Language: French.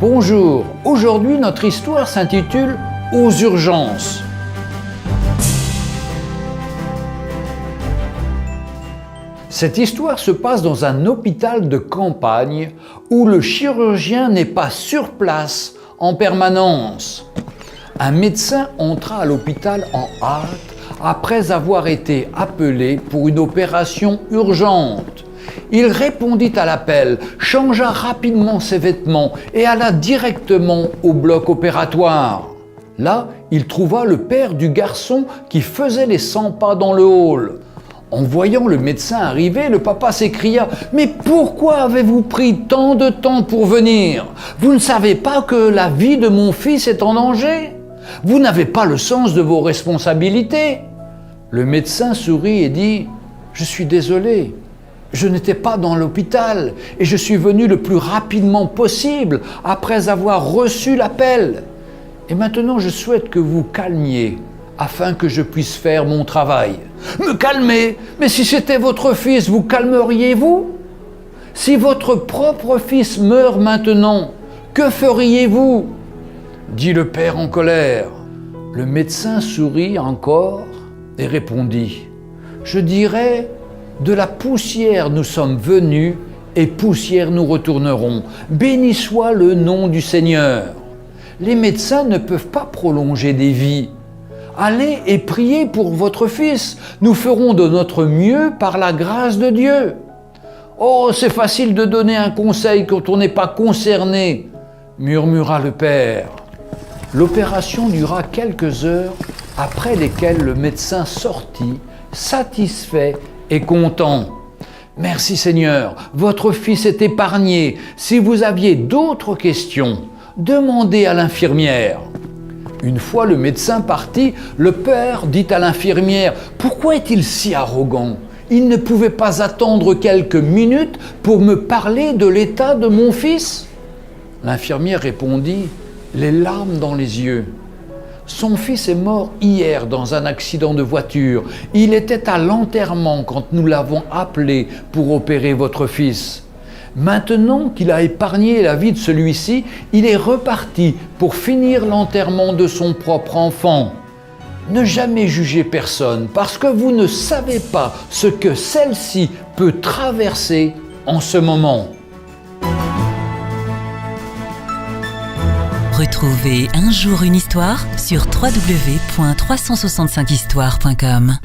Bonjour, aujourd'hui notre histoire s'intitule « Aux urgences ». Cette histoire se passe dans un hôpital de campagne où le chirurgien n'est pas sur place en permanence. Un médecin entra à l'hôpital en hâte après avoir été appelé pour une opération urgente. Il répondit à l'appel, changea rapidement ses vêtements et alla directement au bloc opératoire. Là, il trouva le père du garçon qui faisait les 100 pas dans le hall. En voyant le médecin arriver, le papa s'écria « Mais pourquoi avez-vous pris tant de temps pour venir? Vous ne savez pas que la vie de mon fils est en danger? Vous n'avez pas le sens de vos responsabilités ?» Le médecin sourit et dit « Je suis désolé, je n'étais pas dans l'hôpital et je suis venu le plus rapidement possible après avoir reçu l'appel. Et maintenant je souhaite que vous calmiez afin que je puisse faire mon travail. » « Me calmer? Mais si c'était votre fils, vous calmeriez-vous? Si votre propre fils meurt maintenant, que feriez-vous? » dit le père en colère. Le médecin sourit encore et répondit « Je dirais, de la poussière nous sommes venus et poussière nous retournerons. Béni soit le nom du Seigneur. Les médecins ne peuvent pas prolonger des vies. Allez et priez pour votre fils. Nous ferons de notre mieux par la grâce de Dieu. » « Oh, c'est facile de donner un conseil quand on n'est pas concerné, » murmura le père. L'opération dura quelques heures, après lesquelles le médecin sortit, satisfait et content. « Merci Seigneur, votre fils est épargné. Si vous aviez d'autres questions, demandez à l'infirmière. » Une fois le médecin parti, le père dit à l'infirmière « Pourquoi est-il si arrogant? Il ne pouvait pas attendre quelques minutes pour me parler de l'état de mon fils ?» L'infirmière répondit, les larmes dans les yeux. « Son fils est mort hier dans un accident de voiture. Il était à l'enterrement quand nous l'avons appelé pour opérer votre fils. Maintenant qu'il a épargné la vie de celui-ci, il est reparti pour finir l'enterrement de son propre enfant. Ne jamais jugez personne parce que vous ne savez pas ce que celle-ci peut traverser en ce moment. » Retrouvez Un jour une histoire sur www.365histoire.com.